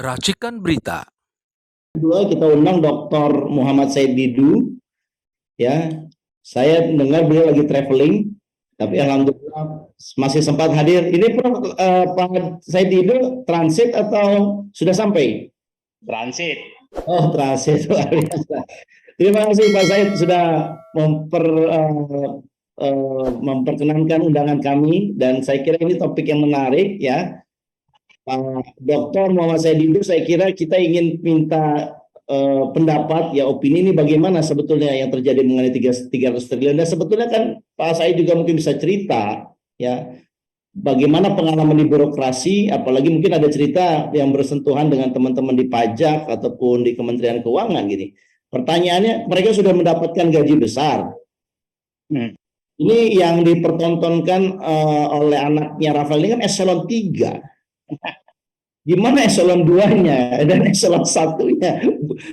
Racikan Berita. Kedua, kita undang Dr. Muhammad Said Didu. Ya, saya dengar beliau lagi traveling, tapi alhamdulillah masih sempat hadir. Ini Pak Said Didu transit atau sudah sampai? Transit. Oh, transit, luar biasa. Terima kasih Pak Said sudah memperkenankan undangan kami, dan saya kira ini topik yang menarik ya. Pak Dr. Muhammad Said Didu, saya kira kita ingin minta pendapat ya, opini ini bagaimana sebetulnya yang terjadi mengenai 300 triliun, dan sebetulnya kan Pak Said juga mungkin bisa cerita ya bagaimana pengalaman di birokrasi, apalagi mungkin ada cerita yang bersentuhan dengan teman-teman di pajak ataupun di Kementerian Keuangan gini. Pertanyaannya, mereka sudah mendapatkan gaji besar. Ini yang dipertontonkan oleh anaknya Rafael ini kan eselon 3. Gimana eselon 2-nya dan eselon 1-nya,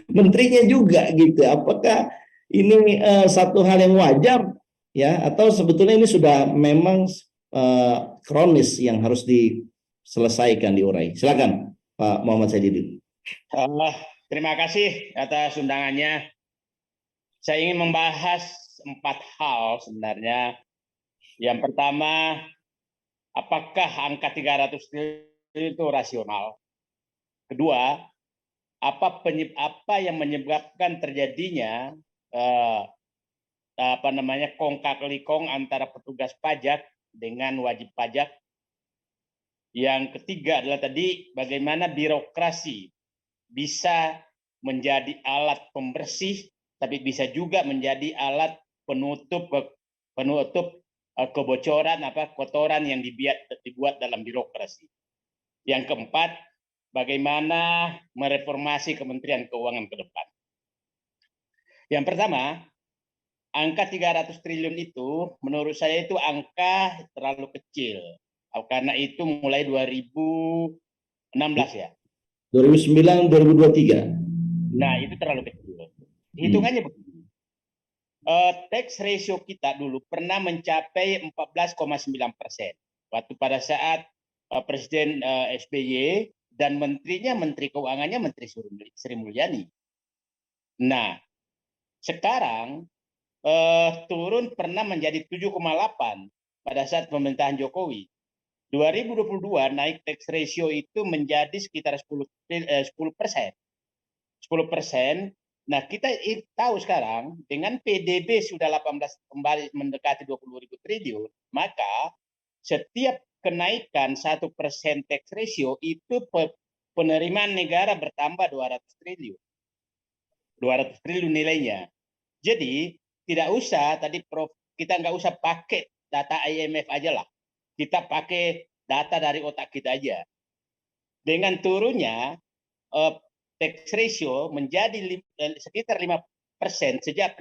menterinya juga gitu. Apakah ini satu hal yang wajar ya, atau sebetulnya ini sudah memang kronis yang harus diselesaikan, diurai? Silakan Pak Muhammad Saididin. Terima kasih atas undangannya. Saya ingin membahas 4 hal sebenarnya. Yang pertama, apakah angka 300 triliun itu rasional? Kedua, apa yang menyebabkan terjadinya kongkak-likong antara petugas pajak dengan wajib pajak? Yang ketiga adalah tadi bagaimana birokrasi bisa menjadi alat pembersih, tapi bisa juga menjadi alat penutup kebocoran kotoran yang dibuat dalam birokrasi. Yang keempat, bagaimana mereformasi Kementerian Keuangan ke depan. Yang pertama, angka 300 triliun itu menurut saya itu angka terlalu kecil. Karena itu mulai 2016 ya. 2009, 2023. Nah, itu terlalu kecil. Hitungannya begini. Tax ratio kita dulu pernah mencapai 14,9%. Waktu pada saat Presiden SBY dan Menteri Keuangannya Menteri Sri Mulyani. Nah, sekarang turun pernah menjadi 7,8 pada saat pemerintahan Jokowi. 2022 naik tax ratio itu menjadi sekitar 10%. 10%. Nah, kita tahu sekarang dengan PDB sudah 18 kembali mendekati 20.000 triliun, maka setiap kenaikan 1% tax ratio itu penerimaan negara bertambah 200 triliun. 200 triliun nilainya. Jadi tidak usah tadi Prof, kita nggak usah pakai data IMF aja lah. Kita pakai data dari otak kita aja. Dengan turunnya tax ratio menjadi sekitar 5% sejak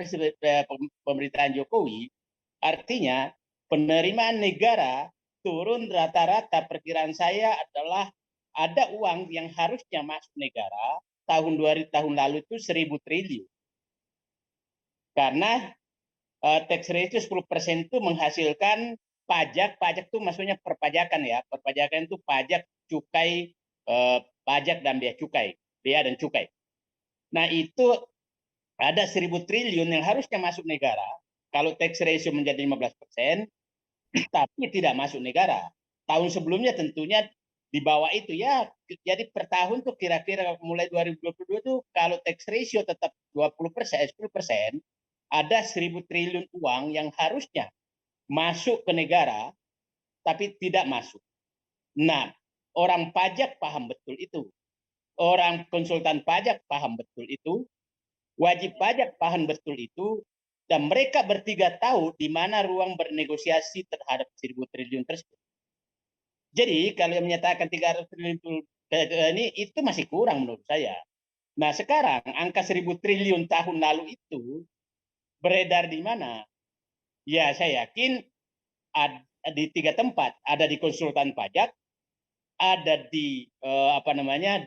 pemerintahan Jokowi, artinya penerimaan negara turun rata-rata. Perkiraan saya adalah ada uang yang harusnya masuk negara tahun lalu itu 1.000 triliun. Karena tax ratio 10% itu menghasilkan pajak itu maksudnya perpajakan ya. Perpajakan itu pajak, cukai, pajak dan bea dan cukai. Nah, itu ada 1.000 triliun yang harusnya masuk negara kalau tax ratio menjadi 15%, tapi tidak masuk negara. Tahun sebelumnya tentunya di bawah itu ya. Jadi per tahun tuh kira-kira mulai 2022 tuh kalau tax ratio tetap 10%, ada 1.000 triliun uang yang harusnya masuk ke negara tapi tidak masuk. Nah, orang pajak paham betul itu. Orang konsultan pajak paham betul itu. Wajib pajak paham betul itu. Dan mereka bertiga tahu di mana ruang bernegosiasi terhadap 1.000 triliun tersebut. Jadi kalau yang menyatakan 300 triliun ini itu masih kurang menurut saya. Nah, sekarang angka 1.000 triliun tahun lalu itu beredar di mana? Ya, saya yakin ada di 3 tempat. Ada di konsultan pajak, ada di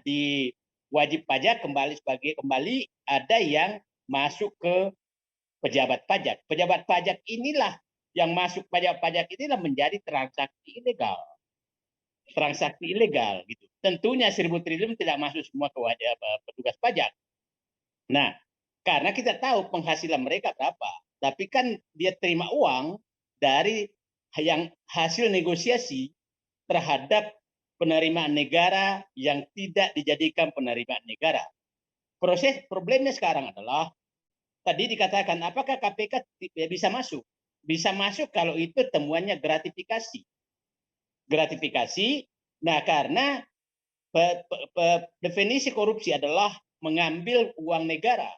di wajib pajak kembali, ada yang masuk ke pejabat pajak. Pejabat pajak inilah yang masuk pajak inilah menjadi transaksi ilegal. transaksi ilegal gitu. Tentunya 1.000 triliun tidak masuk semua ke wajah petugas pajak. Nah, karena kita tahu penghasilan mereka berapa, tapi kan dia terima uang dari yang hasil negosiasi terhadap penerimaan negara yang tidak dijadikan penerimaan negara. Problemnya sekarang adalah tadi dikatakan apakah KPK bisa masuk? Bisa masuk kalau itu temuannya gratifikasi. Gratifikasi. Nah, karena definisi korupsi adalah mengambil uang negara.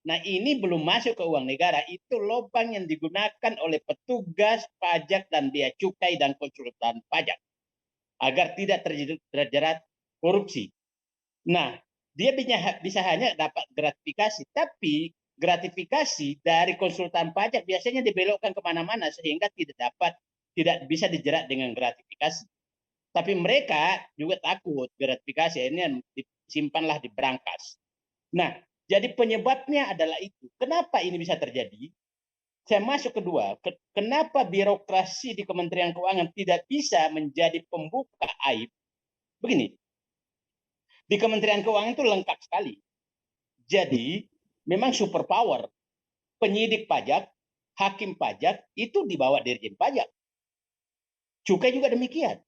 Nah, ini belum masuk ke uang negara. Itu lubang yang digunakan oleh petugas pajak dan bea cukai dan konsultan pajak agar tidak terjerat korupsi. Nah, dia bisa hanya dapat gratifikasi, tapi gratifikasi dari konsultan pajak biasanya dibelokkan kemana-mana sehingga tidak bisa dijerat dengan gratifikasi. Tapi mereka juga takut gratifikasi ini disimpanlah di brankas. Nah, jadi penyebabnya adalah itu. Kenapa ini bisa terjadi? Saya masuk kedua, kenapa birokrasi di Kementerian Keuangan tidak bisa menjadi pembuka aib? Begini, di Kementerian Keuangan itu lengkap sekali. Jadi, memang super power. Penyidik pajak, hakim pajak, itu dibawa Dirjen Pajak. Cukai juga demikian.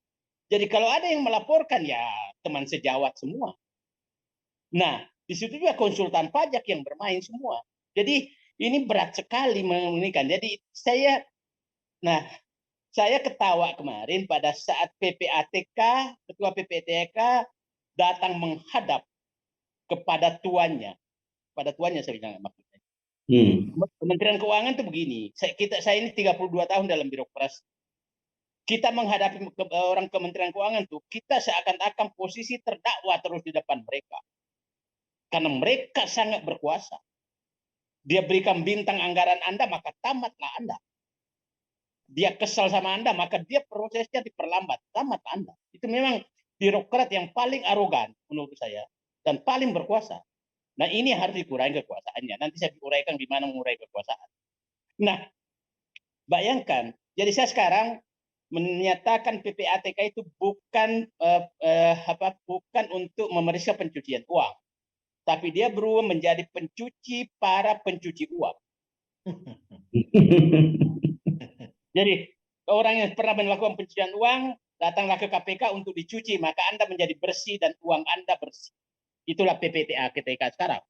Jadi kalau ada yang melaporkan ya teman sejawat semua. Nah, di situ juga konsultan pajak yang bermain semua. Jadi ini berat sekali mengikan. Jadi saya ketawa kemarin pada saat PPATK, ketua PPATK datang menghadap kepada tuannya. Pada tuannya saya bilang maksudnya. Kementerian Keuangan itu begini. Saya ini 32 tahun dalam birokrasi. Kita menghadapi orang Kementerian Keuangan tuh, kita seakan-akan posisi terdakwa terus di depan mereka. Karena mereka sangat berkuasa. Dia berikan bintang anggaran Anda, maka tamatlah Anda. Dia kesal sama Anda, maka dia prosesnya diperlambat. Tamatlah Anda. Itu memang birokrat yang paling arogan menurut saya. Dan paling berkuasa. Nah, ini harus dikurangi kekuasaannya. Nanti saya uraikan gimana mengurai kekuasaan. Nah, bayangkan. Jadi saya sekarang menyatakan PPATK itu bukan bukan untuk memeriksa pencucian uang, tapi dia berubah menjadi pencuci para pencuci uang. Jadi orang yang pernah melakukan pencucian uang datanglah ke KPK untuk dicuci, maka Anda menjadi bersih dan uang Anda bersih. Itulah PPATK sekarang.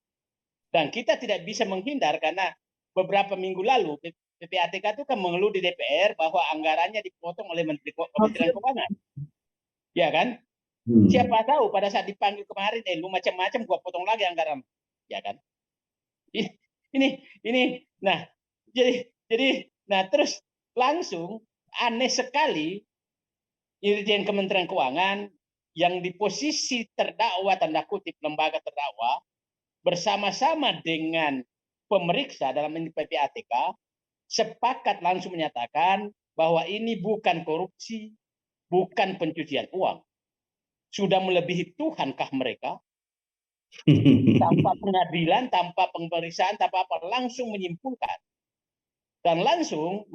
Dan kita tidak bisa menghindar karena beberapa minggu lalu PPATK itu kan mengeluh di DPR bahwa anggarannya dipotong oleh Kementerian Keuangan. Ya kan? Siapa tahu pada saat dipanggil kemarin, lu macam-macam gua potong lagi anggaran. Ya kan? Ini nah, terus langsung aneh sekali Dirjen Kementerian Keuangan yang di posisi terdakwa tanda kutip lembaga terdakwa bersama-sama dengan pemeriksa dalam ini PPATK sepakat langsung menyatakan bahwa ini bukan korupsi, bukan pencucian uang. Sudah melebihi Tuhankah mereka? Tanpa pengadilan, tanpa pemeriksaan, tanpa apa, langsung menyimpulkan. Dan langsung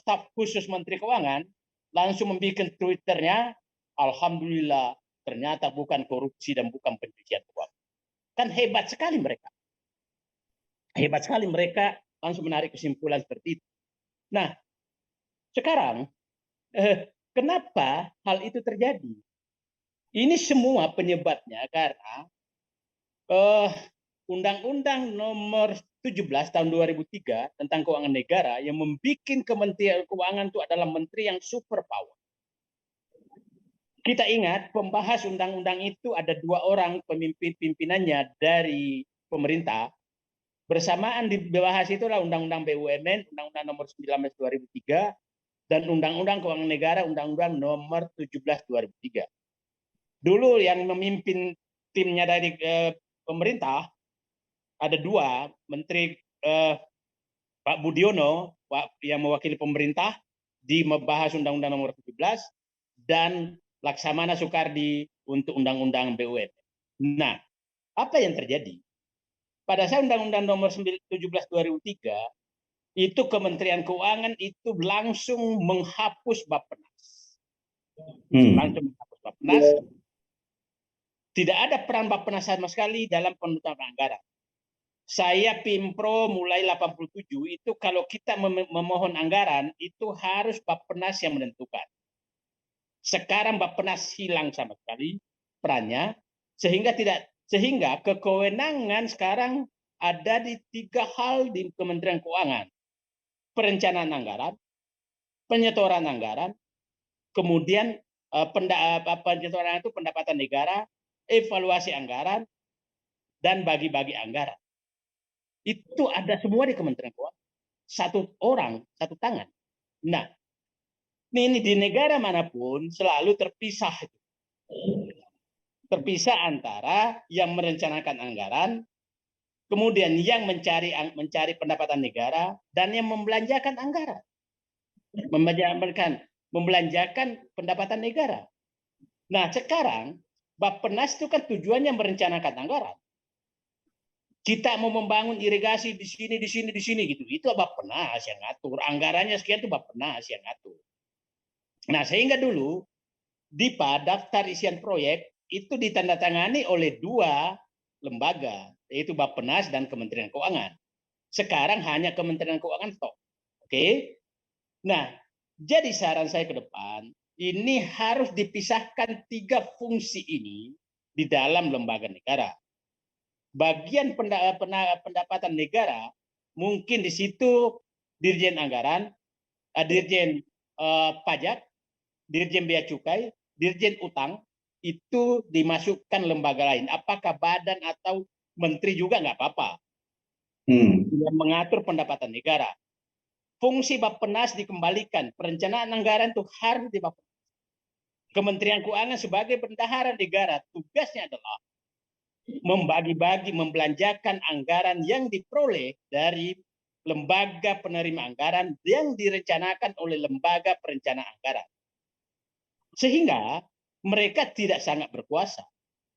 staf khusus Menteri Keuangan langsung membuat Twitternya, alhamdulillah ternyata bukan korupsi dan bukan pencucian uang. Kan hebat sekali mereka. Hebat sekali mereka langsung menarik kesimpulan seperti itu. Nah, sekarang kenapa hal itu terjadi? Ini semua penyebabnya karena Undang-Undang Nomor 17 tahun 2003 tentang Keuangan Negara yang membuat Kementerian Keuangan itu adalah menteri yang super power. Kita ingat pembahas undang-undang itu ada 2 orang pimpinannya dari pemerintah. Bersamaan dibahas itulah Undang-Undang BUMN, Undang-Undang Nomor 19 2003 dan Undang-Undang Keuangan Negara, Undang-Undang Nomor 17 2003. Dulu yang memimpin timnya dari pemerintah ada 2, Menteri Pak Budiono yang mewakili pemerintah di membahas Undang-Undang Nomor 17 dan Laksamana Soekardi untuk Undang-Undang BUMN. Nah, apa yang terjadi? Pada saat Undang-Undang Nomor 17 2003 itu Kementerian Keuangan itu langsung menghapus Bappenas. langsung menghapus Bappenas. Tidak ada peran Bappenas sama sekali dalam penentuan anggaran. Saya Pimpro mulai 87 itu kalau kita memohon anggaran itu harus Bappenas yang menentukan. Sekarang Bappenas hilang sama sekali perannya sehingga kewenangan sekarang ada di 3 hal di Kementerian Keuangan. Perencanaan anggaran, penyetoran anggaran, kemudian penyetoran itu pendapatan negara, evaluasi anggaran, dan bagi-bagi anggaran. Itu ada semua di Kementerian Keuangan. Satu orang, satu tangan. Nah, ini di negara manapun selalu terpisah. Terpisah antara yang merencanakan anggaran, kemudian yang mencari pendapatan negara, dan yang membelanjakan anggaran. Membelanjakan pendapatan negara. Nah, sekarang Bappenas itu kan tujuannya merencanakan anggaran. Kita mau membangun irigasi di sini gitu. Itu Bappenas yang ngatur. Anggarannya sekian itu Bappenas yang ngatur. Nah, sehingga dulu DIPA, daftar isian proyek, itu ditandatangani oleh 2 lembaga, yaitu Bappenas dan Kementerian Keuangan. Sekarang hanya Kementerian Keuangan stop. Oke? Nah, jadi saran saya ke depan, ini harus dipisahkan 3 fungsi ini di dalam lembaga negara. Bagian pendapatan negara, mungkin di situ Dirjen Anggaran, Dirjen Pajak, Dirjen Bea Cukai, Dirjen Utang, itu dimasukkan lembaga lain. Apakah badan atau menteri juga nggak apa-apa. Yang mengatur pendapatan negara. Fungsi Bappenas dikembalikan. Perencanaan anggaran itu harus di Bappenas. Kementerian Keuangan sebagai bendahara negara, tugasnya adalah membagi-bagi, membelanjakan anggaran yang diperoleh dari lembaga penerima anggaran yang direncanakan oleh lembaga perencana anggaran. Sehingga mereka tidak sangat berkuasa.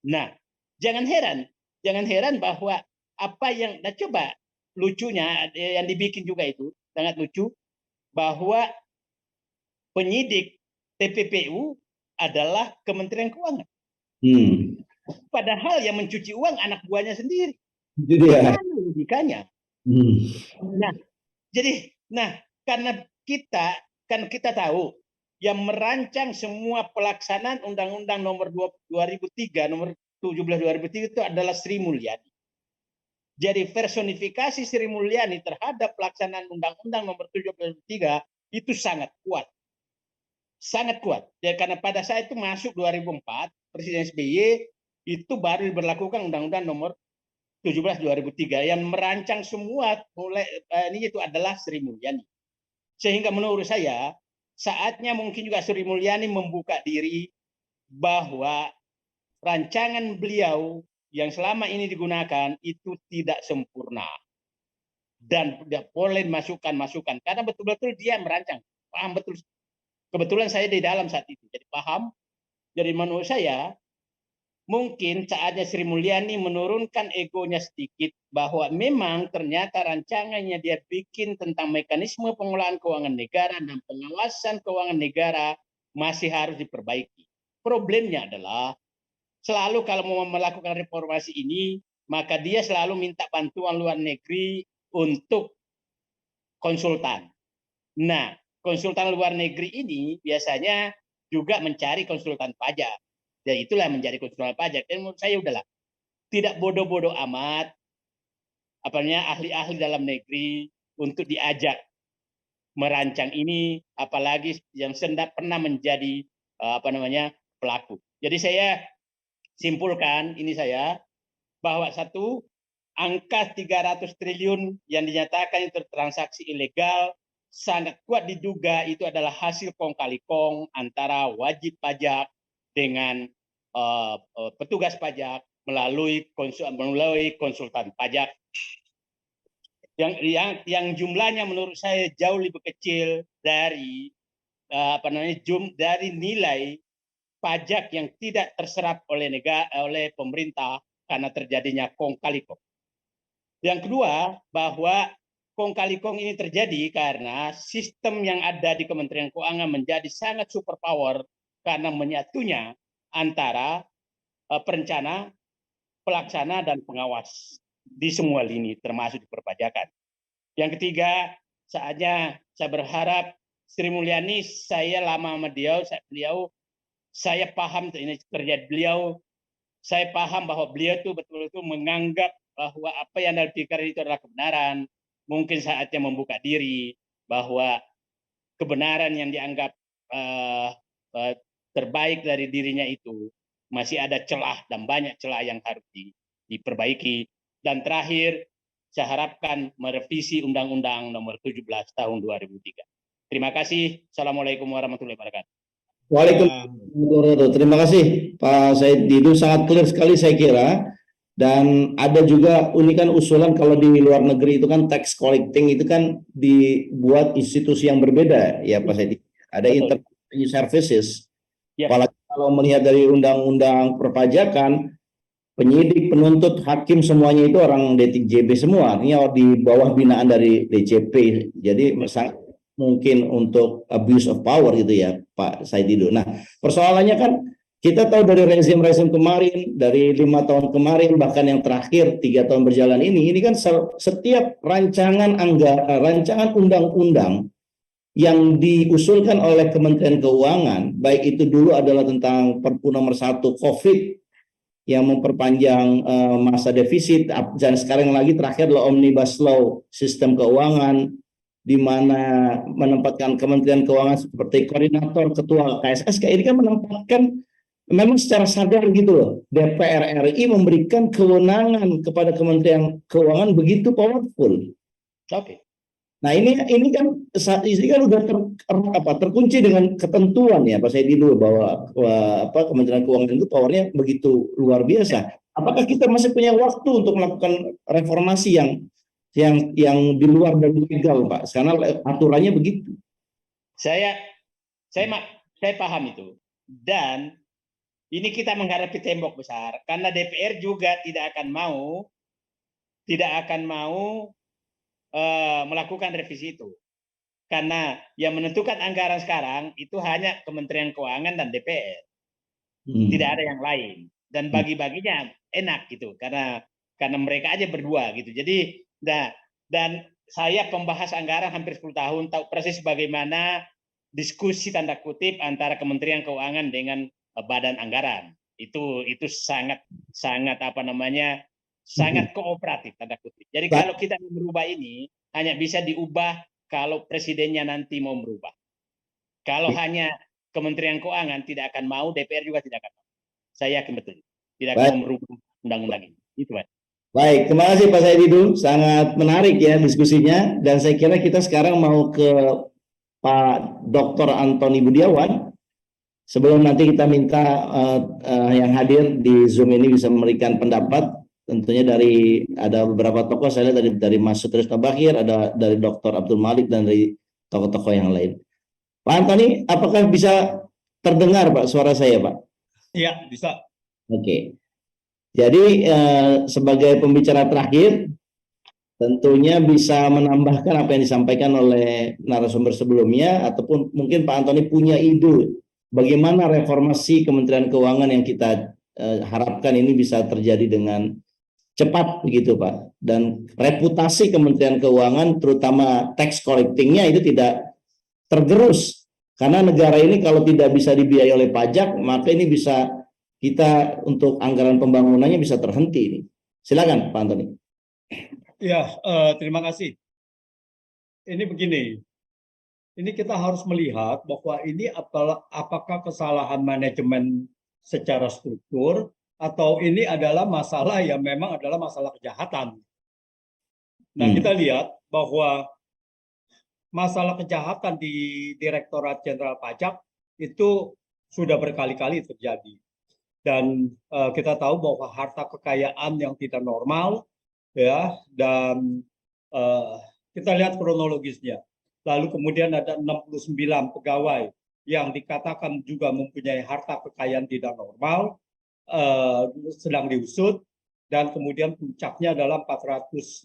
Nah, jangan heran bahwa apa yang, nah coba lucunya yang dibikin juga itu sangat lucu, bahwa penyidik TPPU adalah Kementerian Keuangan. Padahal yang mencuci uang anak buahnya sendiri. Gimana logikanya? Nah, karena kita tahu yang merancang semua pelaksanaan Undang-Undang Nomor 2003, Nomor 17 2003 itu adalah Sri Mulyani. Jadi personifikasi Sri Mulyani terhadap pelaksanaan Undang-Undang Nomor 17 2003 itu sangat kuat. Sangat kuat. Ya, karena pada saat itu masuk 2004, Presiden SBY itu baru diberlakukan Undang-Undang Nomor 17 2003 yang merancang semua mulai ini itu adalah Sri Mulyani. Sehingga menurut saya saatnya mungkin juga Sri Mulyani membuka diri bahwa rancangan beliau yang selama ini digunakan itu tidak sempurna dan tidak boleh masukan-masukan karena betul-betul dia merancang, paham betul. Kebetulan saya di dalam saat itu, jadi paham. Jadi menurut saya mungkin saatnya Sri Mulyani menurunkan egonya sedikit bahwa memang ternyata rancangannya dia bikin tentang mekanisme pengelolaan keuangan negara dan pengawasan keuangan negara masih harus diperbaiki. Problemnya adalah selalu kalau mau melakukan reformasi ini, maka dia selalu minta bantuan luar negeri untuk konsultan. Nah, konsultan luar negeri ini biasanya juga mencari konsultan pajak. Ya itulah menjadi konsultan pajak. Dan menurut saya udahlah, tidak bodoh-bodoh amat ahli-ahli dalam negeri untuk diajak merancang ini, apalagi yang pernah menjadi pelaku. Jadi saya simpulkan ini saya bahwa satu, angka 300 triliun yang dinyatakan itu transaksi ilegal sangat kuat diduga itu adalah hasil kong kali kong antara wajib pajak dengan petugas pajak melalui konsultan pajak yang jumlahnya menurut saya jauh lebih kecil dari dari nilai pajak yang tidak terserap oleh pemerintah karena terjadinya kong kali kong. Yang kedua, bahwa kong kali kong ini terjadi karena sistem yang ada di Kementerian Keuangan menjadi sangat superpower karena menyatunya antara perencana, pelaksana, dan pengawas di semua lini, termasuk di perpajakan. Yang ketiga, saatnya saya berharap Sri Mulyani, saya lama sama beliau, saya paham ini kerja beliau, saya paham bahwa beliau itu betul-betul menganggap bahwa apa yang dalam pikiran itu adalah kebenaran. Mungkin saatnya membuka diri bahwa kebenaran yang dianggap terbaik dari dirinya itu masih ada celah dan banyak celah yang harus diperbaiki. Dan terakhir, saya harapkan merevisi Undang-Undang Nomor 17 Tahun 2003. Terima kasih. Assalamualaikum warahmatullahi wabarakatuh. Waalaikumsalam. Terima kasih Pak Said Didu, sangat clear sekali saya kira. Dan ada juga unikan usulan kalau di luar negeri itu kan tax collecting itu kan dibuat institusi yang berbeda ya Pak Said. Ada internet services. Ya. Apalagi kalau melihat dari undang-undang perpajakan, penyidik, penuntut, hakim semuanya itu orang DJP semua, artinya di bawah binaan dari DJP. Jadi sangat mungkin untuk abuse of power gitu ya Pak Said Didu. Nah, persoalannya kan kita tahu dari rezim-rezim kemarin, dari 5 tahun kemarin, bahkan yang terakhir 3 tahun berjalan ini kan setiap rancangan undang-undang yang diusulkan oleh Kementerian Keuangan, baik itu dulu adalah tentang Perpu nomor 1 COVID yang memperpanjang masa defisit, dan sekarang lagi terakhir adalah Omnibus Law sistem keuangan, di mana menempatkan Kementerian Keuangan seperti koordinator ketua KSSK. Ini kan menempatkan memang secara sadar gitu loh, DPR RI memberikan kewenangan kepada Kementerian Keuangan begitu powerful. Oke. Nah ini kan udah terkunci dengan ketentuan ya Pak Said Didu bahwa Kementerian Keuangan itu powernya begitu luar biasa. Apakah kita masih punya waktu untuk melakukan reformasi yang di luar dari legal Pak? Karena aturannya begitu. Saya paham itu. Dan ini kita menghadapi tembok besar karena DPR juga tidak akan mau melakukan revisi itu. Karena yang menentukan anggaran sekarang itu hanya Kementerian Keuangan dan DPR. Tidak ada yang lain. Dan bagi-baginya enak gitu karena mereka aja berdua gitu. Jadi dan saya pembahas anggaran hampir 10 tahun, tahu persis bagaimana diskusi tanda kutip antara Kementerian Keuangan dengan badan anggaran. Itu sangat sangat kooperatif tanda kutip. Jadi kalau kita merubah ini hanya bisa diubah kalau presidennya nanti mau merubah. Kalau hanya Kementerian Keuangan tidak akan mau, DPR juga tidak akan mau. Saya yakin betul tidak akan mau merubah undang-undang ini. Itu Pak. Baik, terima kasih Pak Said Didu, sangat menarik ya diskusinya, dan saya kira kita sekarang mau ke Pak Dr. Antoni Budiawan. Sebelum nanti kita minta yang hadir di Zoom ini bisa memberikan pendapat, tentunya ada beberapa tokoh, saya lihat dari Mas Sutrisno Bakhir, ada dari Dr. Abdul Malik, dan dari tokoh-tokoh yang lain. Pak Antoni, apakah bisa terdengar Pak suara saya Pak? Iya, bisa. Oke. Jadi sebagai pembicara terakhir, tentunya bisa menambahkan apa yang disampaikan oleh narasumber sebelumnya, ataupun mungkin Pak Antoni punya ide bagaimana reformasi Kementerian Keuangan yang kita harapkan ini bisa terjadi dengan cepat begitu Pak. Dan reputasi Kementerian Keuangan terutama tax collecting-nya itu tidak tergerus. Karena negara ini kalau tidak bisa dibiayai oleh pajak, maka ini bisa kita untuk anggaran pembangunannya bisa terhenti ini. Silakan Pak Antoni. Ya, terima kasih. Ini begini. Ini kita harus melihat bahwa ini apakah kesalahan manajemen secara struktur atau ini adalah masalah yang memang adalah masalah kejahatan. Nah, kita lihat bahwa masalah kejahatan di Direktorat Jenderal Pajak itu sudah berkali-kali terjadi. Dan kita tahu bahwa harta kekayaan yang tidak normal, ya, dan kita lihat kronologisnya. Lalu kemudian ada 69 pegawai yang dikatakan juga mempunyai harta kekayaan tidak normal, sedang diusut, dan kemudian puncaknya adalah 467,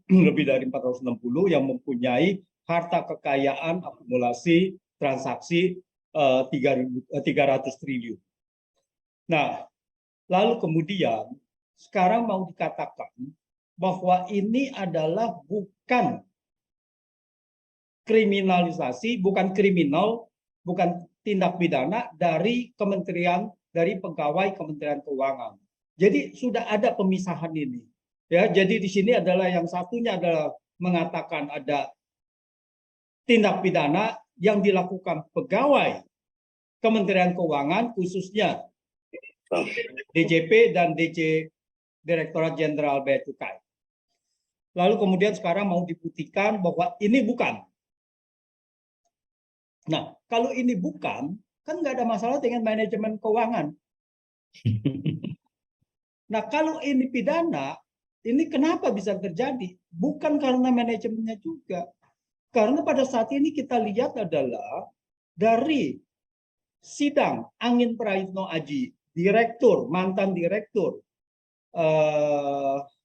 lebih dari 460 yang mempunyai harta kekayaan akumulasi transaksi 300 triliun. Nah, lalu kemudian sekarang mau dikatakan bahwa ini adalah bukan kriminalisasi, bukan kriminal, bukan tindak pidana dari pegawai Kementerian Keuangan. Jadi sudah ada pemisahan ini. Ya, jadi di sini adalah yang satunya adalah mengatakan ada tindak pidana yang dilakukan pegawai Kementerian Keuangan, khususnya DJP dan DC Direktorat Jenderal Bea Cukai. Lalu kemudian sekarang mau dibuktikan bahwa ini bukan. Nah, kalau ini bukan, kan nggak ada masalah dengan manajemen keuangan. Nah, kalau ini pidana, ini kenapa bisa terjadi? Bukan karena manajemennya juga. Karena pada saat ini kita lihat adalah dari sidang Angin Praitno Aji, mantan direktur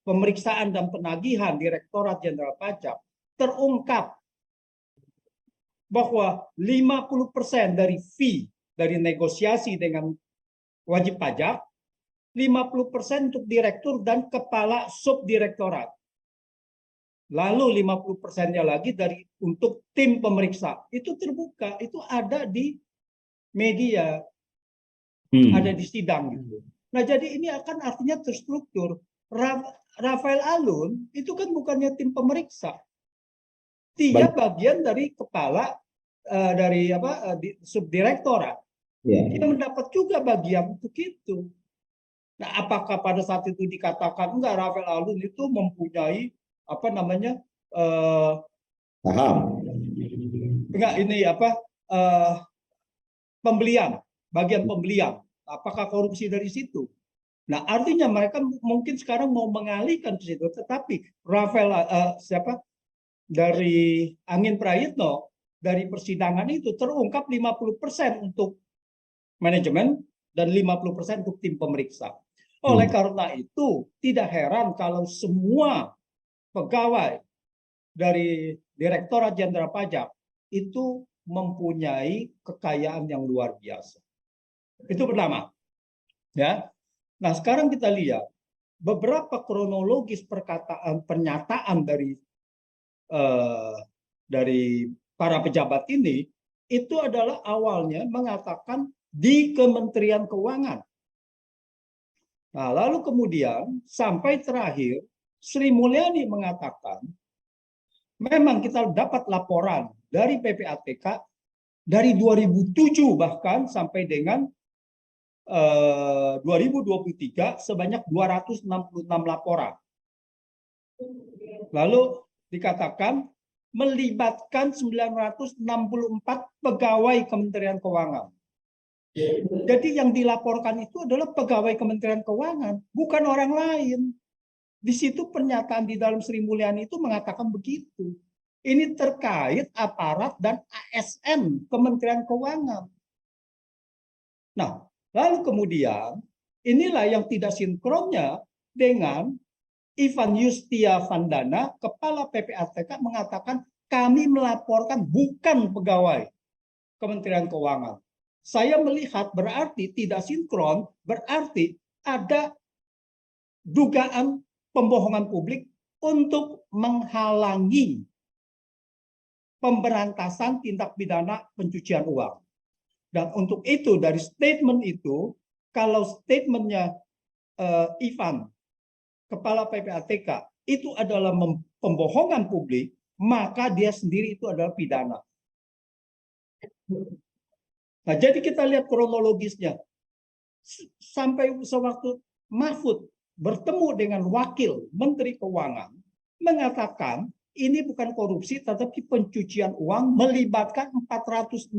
pemeriksaan dan penagihan Direktorat Jenderal Pajak, terungkap bahwa 50% dari fee dari negosiasi dengan wajib pajak, 50% untuk direktur dan kepala subdirektorat. Lalu 50%-nya lagi untuk tim pemeriksa. Itu terbuka, itu ada di media, ada di sidang gitu. Nah, jadi ini akan artinya terstruktur. Rafael Alun itu kan bukannya tim pemeriksa. Dia bagian dari kepala subdirektorat. Dia mendapat juga bagian untuk itu. Nah, apakah pada saat itu dikatakan enggak Rafael Alun itu mempunyai paham? Enggak, ini pembelian, bagian pembelian. Apakah korupsi dari situ? Nah, artinya mereka mungkin sekarang mau mengalihkan ke situ, tetapi Rafael dari Angin Praitno dari persidangan itu terungkap 50% untuk manajemen dan 50% untuk tim pemeriksa. Oleh karena itu, tidak heran kalau semua pegawai dari Direktorat Jenderal Pajak itu mempunyai kekayaan yang luar biasa. Itu pertama. Ya. Nah, sekarang kita lihat beberapa kronologis pernyataan dari para pejabat ini itu adalah awalnya mengatakan di Kementerian Keuangan. Nah, lalu kemudian sampai terakhir Sri Mulyani mengatakan memang kita dapat laporan dari PPATK dari 2007 bahkan sampai dengan 2023 sebanyak 266 laporan. Lalu dikatakan melibatkan 964 pegawai Kementerian Keuangan. Jadi yang dilaporkan itu adalah pegawai Kementerian Keuangan, bukan orang lain. Di situ pernyataan di dalam Sri Mulyani itu mengatakan begitu. Ini terkait aparat dan ASN Kementerian Keuangan. Nah, lalu kemudian inilah yang tidak sinkronnya dengan Ivan Yustia Vandana, Kepala PPATK mengatakan kami melaporkan bukan pegawai Kementerian Keuangan. Saya melihat berarti tidak sinkron, berarti ada dugaan pembohongan publik untuk menghalangi pemberantasan tindak pidana pencucian uang. Dan untuk itu dari statement itu, kalau statementnya Ivan, Kepala PPATK, itu adalah pembohongan publik, maka dia sendiri itu adalah pidana. Nah, jadi kita lihat kronologisnya. Sampai sewaktu Mahfud bertemu dengan wakil Menteri Keuangan, mengatakan ini bukan korupsi, tetapi pencucian uang melibatkan 460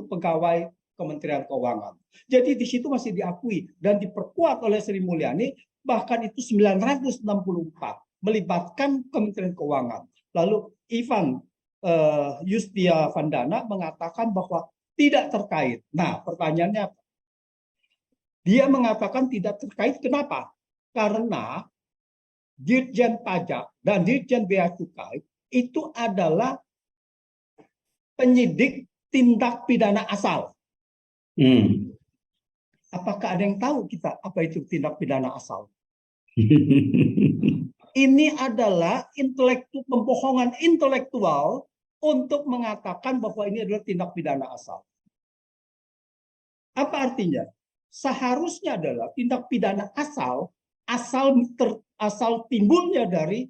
pegawai Kementerian Keuangan. Jadi di situ masih diakui dan diperkuat oleh Sri Mulyani, bahkan itu 964 melibatkan Kementerian Keuangan. Lalu Ivan Yustia Vandana mengatakan bahwa tidak terkait. Nah, pertanyaannya apa? Dia mengatakan tidak terkait, kenapa? Karena Dirjen Pajak dan Dirjen Bea Cukai itu adalah penyidik tindak pidana asal. Hmm. Apakah ada yang tahu kita apa itu tindak pidana asal? Ini adalah pembohongan intelektual untuk mengatakan bahwa ini adalah tindak pidana asal. Apa artinya? Seharusnya adalah tindak pidana asal timbulnya dari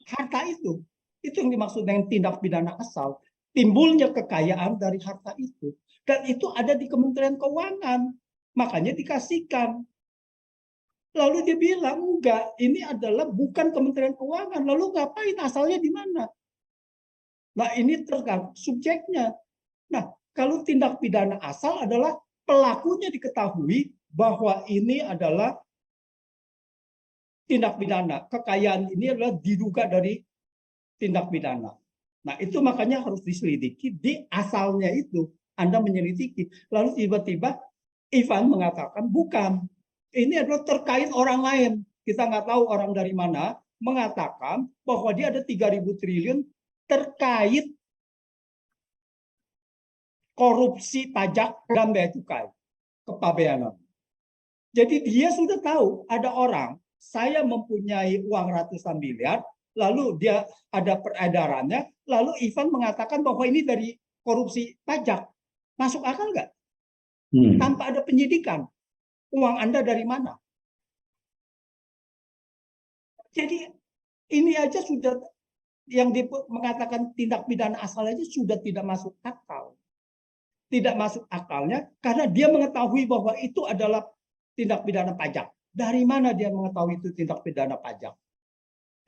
harta itu. Itu yang dimaksud dengan tindak pidana asal. Timbulnya kekayaan dari harta itu. Dan itu ada di Kementerian Keuangan. Makanya dikasihkan. Lalu dia bilang, enggak, ini adalah bukan Kementerian Keuangan. Lalu ngapain, asalnya di mana? Nah, ini tergantung subjeknya. Nah, kalau tindak pidana asal adalah pelakunya diketahui bahwa ini adalah tindak pidana. Kekayaan ini adalah diduga dari tindak pidana. Nah, itu makanya harus diselidiki di asalnya itu. Anda menyelidiki. Lalu tiba-tiba Ivan mengatakan bukan. Ini adalah terkait orang lain. Kita nggak tahu orang dari mana mengatakan bahwa dia ada 3.000 triliun terkait korupsi pajak dan bea cukai kepabeanan. Jadi dia sudah tahu ada orang, saya mempunyai uang ratusan miliar, lalu dia ada peredarannya, lalu Ivan mengatakan bahwa ini dari korupsi pajak. Masuk akal nggak? Tanpa ada penyidikan. Uang Anda dari mana? Jadi ini aja sudah yang mengatakan tindak pidana asal aja sudah tidak masuk akal. Tidak masuk akalnya karena dia mengetahui bahwa itu adalah tindak pidana pajak. Dari mana dia mengetahui itu tindak pidana pajak?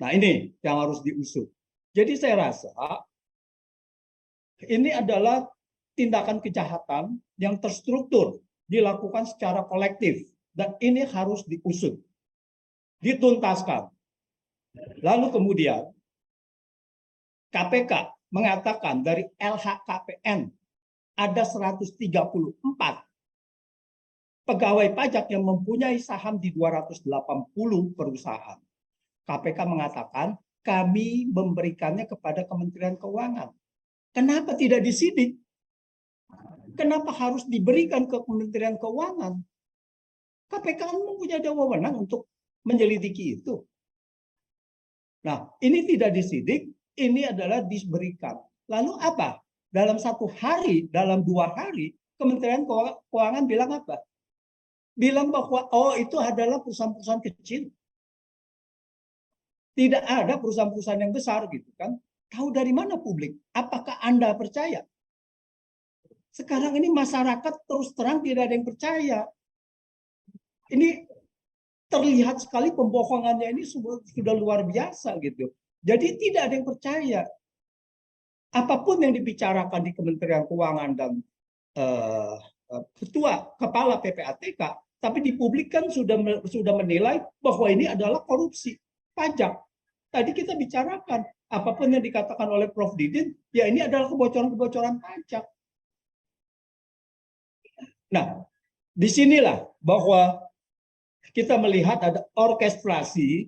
Nah, ini yang harus diusut. Jadi saya rasa ini adalah tindakan kejahatan yang terstruktur, dilakukan secara kolektif, dan ini harus diusut, dituntaskan. Lalu kemudian KPK mengatakan dari LHKPN ada 134 pegawai pajak yang mempunyai saham di 280 perusahaan. KPK mengatakan kami memberikannya kepada Kementerian Keuangan. Kenapa tidak disidik? Kenapa harus diberikan ke Kementerian Keuangan? KPK mempunyai wewenang untuk menyelidiki itu. Nah, ini tidak disidik, ini adalah diberikan. Lalu apa? Dalam 1 hari, dalam 2 hari, Kementerian Keuangan bilang apa? Bilang bahwa oh itu adalah perusahaan-perusahaan kecil. Tidak ada perusahaan-perusahaan yang besar gitu kan. Tahu dari mana publik? Apakah Anda percaya? Sekarang ini masyarakat terus terang tidak ada yang percaya. Ini terlihat sekali pembohongannya ini sudah luar biasa gitu. Jadi tidak ada yang percaya. Apapun yang dibicarakan di Kementerian Keuangan dan kepala PPATK, tapi di publik kan sudah menilai bahwa ini adalah korupsi pajak. Tadi kita bicarakan apapun yang dikatakan oleh Prof. Didin, ya ini adalah kebocoran-kebocoran pajak. Nah, disinilah bahwa kita melihat ada orkestrasi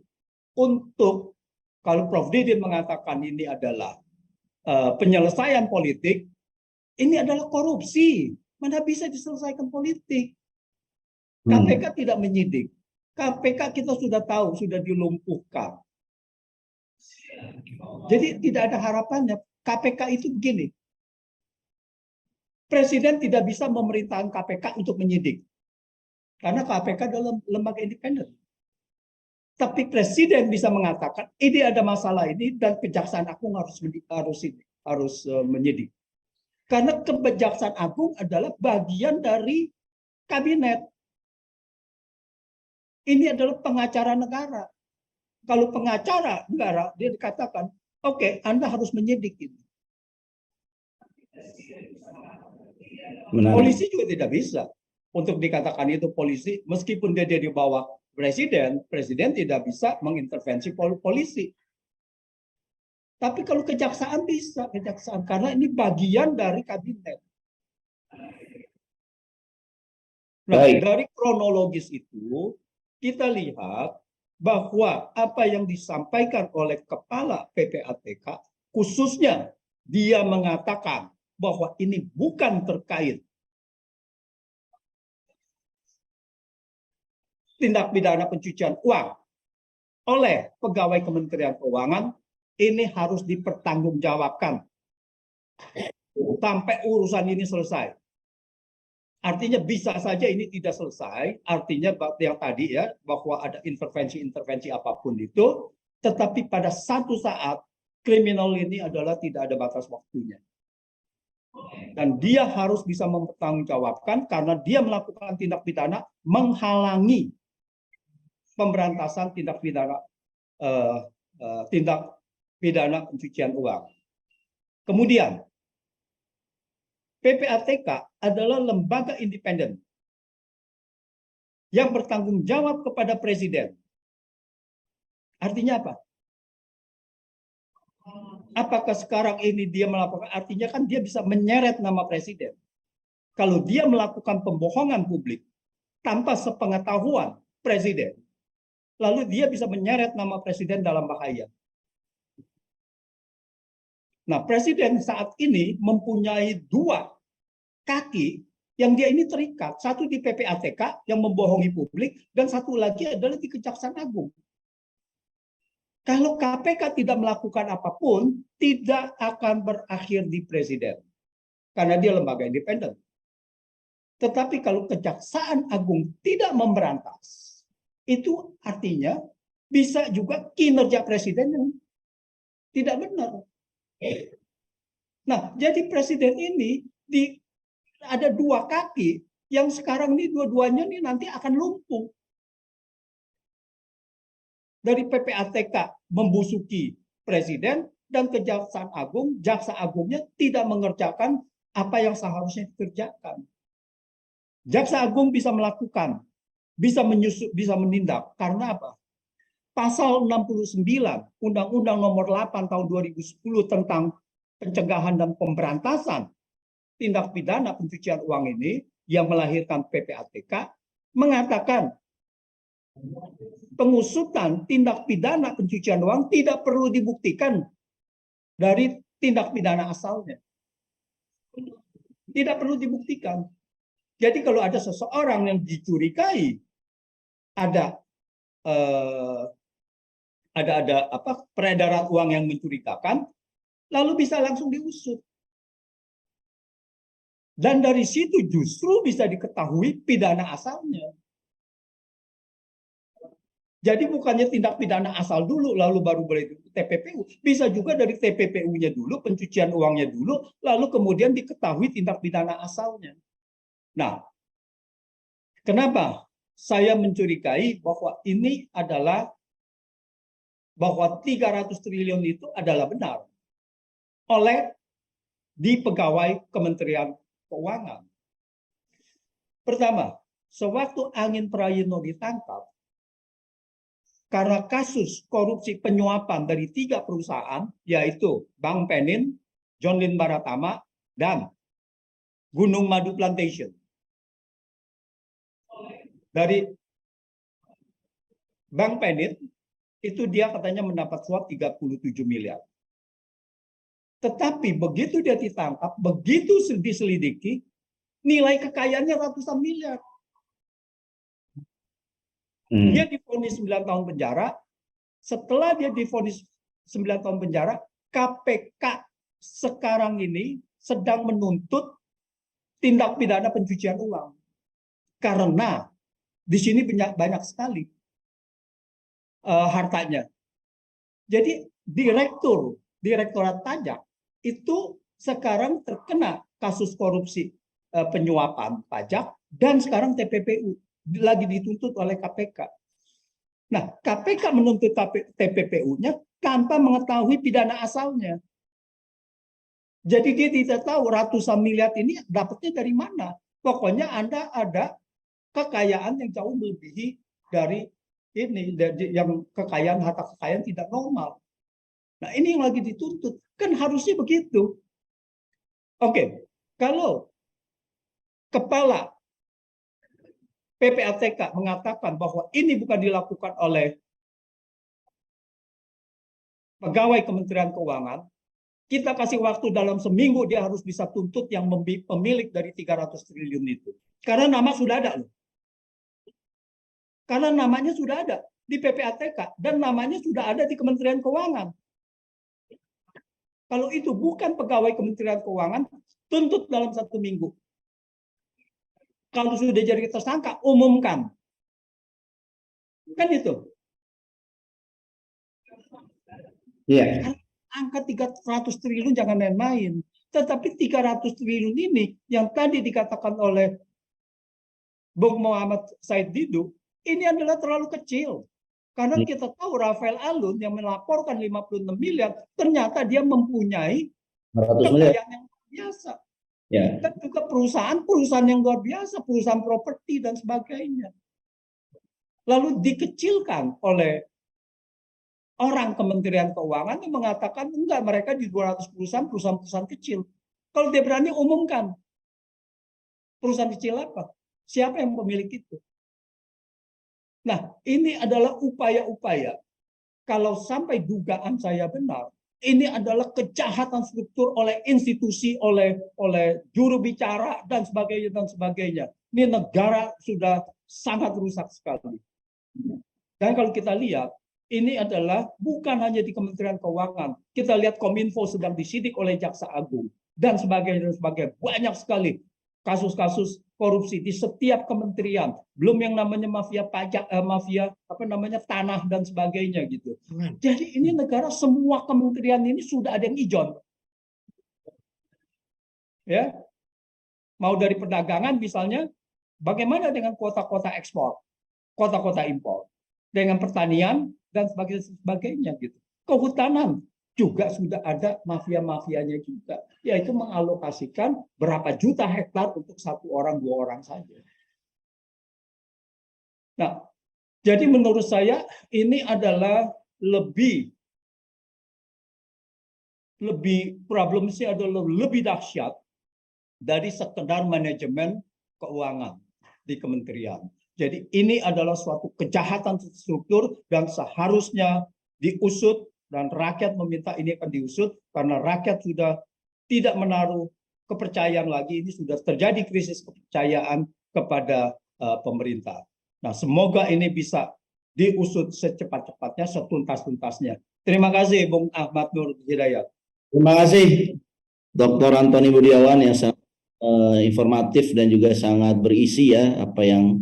untuk, kalau Prof. Didin mengatakan ini adalah penyelesaian politik, ini adalah korupsi. Mana bisa diselesaikan politik? KPK tidak menyidik. KPK kita sudah tahu, sudah dilumpuhkan. Jadi tidak ada harapannya. KPK itu begini. Presiden tidak bisa memerintahkan KPK untuk menyidik. Karena KPK adalah lembaga independen. Tapi presiden bisa mengatakan ini ada masalah ini dan Kejaksaan Agung harus menyidik. Karena Kejaksaan Agung adalah bagian dari kabinet. Ini adalah pengacara negara. Kalau pengacara negara, dia dikatakan, oke, Anda harus menyidik ini. Polisi juga tidak bisa untuk dikatakan itu polisi, meskipun dia di bawah presiden, presiden tidak bisa mengintervensi polisi. Tapi kalau kejaksaan bisa, kejaksaan karena ini bagian dari kabinet. Nah, dari kronologis itu kita lihat bahwa apa yang disampaikan oleh kepala PPATK, khususnya dia mengatakan bahwa ini bukan terkait tindak pidana pencucian uang oleh pegawai Kementerian Keuangan ini harus dipertanggungjawabkan sampai urusan ini selesai. Artinya bisa saja ini tidak selesai, artinya yang tadi ya, bahwa ada intervensi-intervensi apapun itu, tetapi pada satu saat kriminal ini adalah tidak ada batas waktunya. Dan dia harus bisa mempertanggungjawabkan karena dia melakukan tindak pidana menghalangi pemberantasan tindak pidana pencucian uang. Kemudian PPATK adalah lembaga independen yang bertanggung jawab kepada presiden. Artinya apa? Apakah sekarang ini dia melakukan, artinya kan dia bisa menyeret nama presiden. Kalau dia melakukan pembohongan publik tanpa sepengetahuan presiden, lalu dia bisa menyeret nama presiden dalam bahaya. Nah, presiden saat ini mempunyai dua kaki yang dia ini terikat. Satu di PPATK yang membohongi publik, dan satu lagi adalah di Kejaksaan Agung. Kalau KPK tidak melakukan apapun, tidak akan berakhir di presiden. Karena dia lembaga independen. Tetapi kalau Kejaksaan Agung tidak memberantas, itu artinya bisa juga kinerja presiden yang tidak benar. Nah, jadi presiden ini ada dua kaki yang sekarang ini dua-duanya nih nanti akan lumpuh. Dari PPATK membusuki presiden dan Kejaksaan Agung, Jaksa Agungnya tidak mengerjakan apa yang seharusnya dikerjakan. Jaksa Agung bisa melakukan, bisa menindak karena apa? Pasal 69 Undang-Undang Nomor 8 Tahun 2010 tentang pencegahan dan pemberantasan tindak pidana pencucian uang ini yang melahirkan PPATK mengatakan pengusutan tindak pidana pencucian uang tidak perlu dibuktikan dari tindak pidana asalnya. Tidak perlu dibuktikan. Jadi kalau ada seseorang yang dicurigai ada peredaran uang yang mencurigakan, lalu bisa langsung diusut. Dan dari situ justru bisa diketahui pidana asalnya. Jadi bukannya tindak pidana asal dulu, lalu baru boleh TPPU. Bisa juga dari TPPU-nya dulu, pencucian uangnya dulu, lalu kemudian diketahui tindak pidana asalnya. Nah, kenapa saya mencurigai bahwa ini adalah bahwa 300 triliun itu adalah benar oleh di pegawai Kementerian Keuangan. Pertama, sewaktu Angin Prayitno ditangkap, karena kasus korupsi penyuapan dari 3 perusahaan, yaitu Bank Penin, John Lynn Baratama, dan Gunung Madu Plantation. Dari Bank Penin, itu dia katanya mendapat suap 37 miliar. Tetapi begitu dia ditangkap, begitu diselidiki, nilai kekayaannya ratusan miliar. Dia divonis 9 tahun penjara. Setelah dia divonis 9 tahun penjara, KPK sekarang ini sedang menuntut tindak pidana pencucian uang. Karena di sini banyak sekali hartanya. Jadi Direktorat Pajak itu sekarang terkena kasus korupsi penyuapan pajak, dan sekarang TPPU lagi dituntut oleh KPK. Nah, KPK menuntut TPPU-nya tanpa mengetahui pidana asalnya. Jadi dia tidak tahu ratusan miliar ini dapatnya dari mana. Pokoknya Anda ada kekayaan yang jauh melebihi dari ini, yang harta kekayaan tidak normal. Nah, ini yang lagi dituntut. Kan harusnya begitu. Oke, kalau kepala PPATK mengatakan bahwa ini bukan dilakukan oleh pegawai Kementerian Keuangan, kita kasih waktu dalam seminggu dia harus bisa tuntut yang pemilik dari 300 triliun itu. Karena nama sudah ada loh. Karena namanya sudah ada di PPATK dan namanya sudah ada di Kementerian Keuangan. Kalau itu bukan pegawai Kementerian Keuangan, tuntut dalam 1 minggu. Kalau sudah jadi tersangka, umumkan. Kan itu. Iya. Angka 300 triliun jangan main-main. Tetapi 300 triliun ini yang tadi dikatakan oleh Bung Muhammad Said Didu, ini adalah terlalu kecil. Karena kita tahu Rafael Alun yang melaporkan 56 miliar, ternyata dia mempunyai 100 miliar. kekayaan yang luar biasa. Ya. Dan juga perusahaan yang luar biasa, perusahaan properti dan sebagainya. Lalu dikecilkan oleh orang Kementerian Keuangan yang mengatakan enggak, mereka di 200 perusahaan kecil. Kalau dia berani umumkan, perusahaan kecil apa? Siapa yang pemilik itu? Nah, ini adalah upaya-upaya. Kalau sampai dugaan saya benar, ini adalah kejahatan struktur oleh institusi, oleh juru bicara dan sebagainya. Ini negara sudah sangat rusak sekali. Dan kalau kita lihat, ini adalah bukan hanya di Kementerian Keuangan. Kita lihat Kominfo sedang disidik oleh Jaksa Agung dan sebagainya. Banyak sekali kasus-kasus korupsi di setiap kementerian. Belum yang namanya mafia pajak, mafia tanah dan sebagainya gitu. Jadi ini negara, semua kementerian ini sudah ada yang ijon. Ya. Mau dari perdagangan misalnya, bagaimana dengan kuota-kuota ekspor, kuota-kuota impor, dengan pertanian dan sebagainya gitu. Kehutanan juga sudah ada mafia-mafianya juga, yaitu mengalokasikan berapa juta hektar untuk 1 orang 2 orang saja. Nah, jadi menurut saya ini adalah lebih problemnya adalah lebih dahsyat dari sekedar manajemen keuangan di kementerian. Jadi ini adalah suatu kejahatan struktur dan seharusnya diusut, dan rakyat meminta ini akan diusut karena rakyat sudah tidak menaruh kepercayaan lagi. Ini sudah terjadi krisis kepercayaan kepada pemerintah. Nah, semoga ini bisa diusut secepat-cepatnya, setuntas-tuntasnya. Terima kasih Bung Ahmad Nur Hidayat. Terima kasih Dr. Antoni Budiawan yang sangat informatif dan juga sangat berisi ya apa yang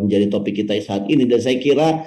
menjadi topik kita saat ini. Dan saya kira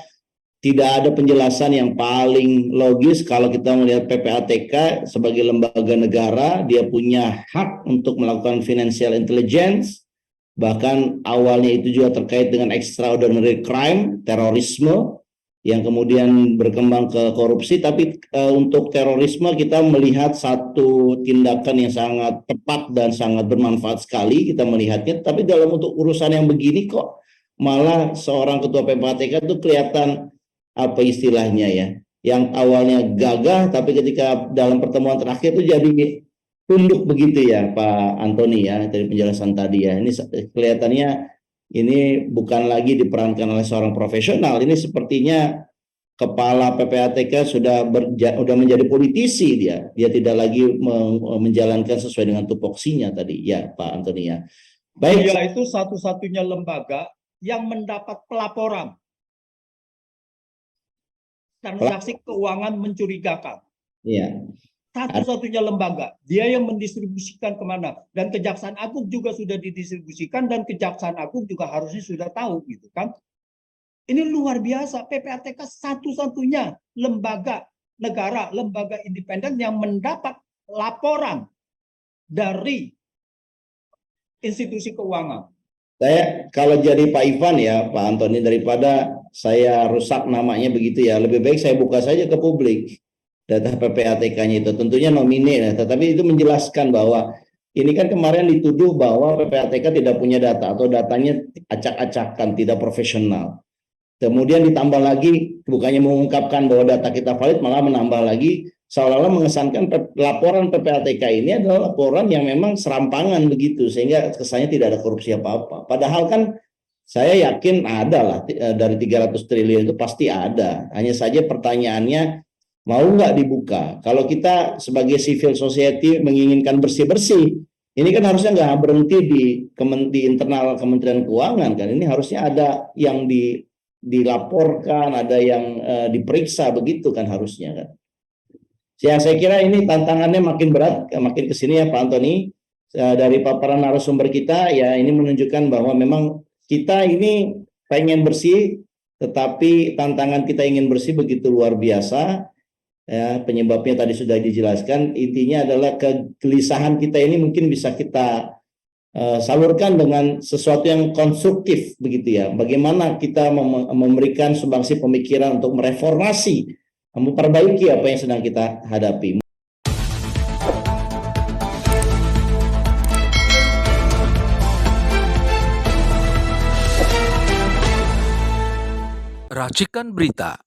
tidak ada penjelasan yang paling logis kalau kita melihat PPATK sebagai lembaga negara, dia punya hak untuk melakukan financial intelligence, bahkan awalnya itu juga terkait dengan extraordinary crime, terorisme, yang kemudian berkembang ke korupsi. Tapi untuk terorisme kita melihat satu tindakan yang sangat tepat dan sangat bermanfaat sekali kita melihatnya. Tapi dalam untuk urusan yang begini kok malah seorang ketua PPATK itu kelihatan apa istilahnya ya, yang awalnya gagah tapi ketika dalam pertemuan terakhir itu jadi tunduk begitu ya Pak Antoni ya, dari penjelasan tadi ya. Ini kelihatannya ini bukan lagi diperankan oleh seorang profesional, ini sepertinya kepala PPATK sudah menjadi politisi dia tidak lagi menjalankan sesuai dengan tupoksinya tadi ya Pak Antoni ya. Baik, dia itu satu-satunya lembaga yang mendapat pelaporan transaksi keuangan mencurigakan. Iya. Satu-satunya lembaga. Dia yang mendistribusikan kemana. Dan Kejaksaan Agung juga sudah didistribusikan dan Kejaksaan Agung juga harusnya sudah tahu gitu kan. Ini luar biasa. PPATK satu-satunya lembaga negara, lembaga independen yang mendapat laporan dari institusi keuangan. Saya kalau jadi Pak Ivan ya Pak Antoni, daripada saya rusak namanya begitu ya, lebih baik saya buka saja ke publik data PPATK-nya itu, tentunya nomine ya, tetapi itu menjelaskan bahwa ini kan kemarin dituduh bahwa PPATK tidak punya data atau datanya acak-acakan, tidak profesional. Kemudian ditambah lagi, bukannya mengungkapkan bahwa data kita valid, malah menambah lagi seolah-olah mengesankan laporan PPATK ini adalah laporan yang memang serampangan begitu, sehingga kesannya tidak ada korupsi apa-apa. Padahal kan saya yakin ada lah, dari 300 triliun itu pasti ada. Hanya saja pertanyaannya mau nggak dibuka. Kalau kita sebagai civil society menginginkan bersih-bersih, ini kan harusnya nggak berhenti di internal Kementerian Keuangan kan. Ini harusnya ada yang dilaporkan, ada yang diperiksa, begitu kan harusnya kan. Ya, saya kira ini tantangannya makin berat, makin kesini ya Pak Antoni. Dari paparan narasumber kita, ya ini menunjukkan bahwa memang kita ini pengen bersih, tetapi tantangan kita ingin bersih begitu luar biasa. Ya, penyebabnya tadi sudah dijelaskan. Intinya adalah kegelisahan kita ini mungkin bisa kita salurkan dengan sesuatu yang konstruktif begitu ya. Bagaimana kita memberikan sumbangsi pemikiran untuk mereformasi, memperbaiki apa yang sedang kita hadapi. Racikan Berita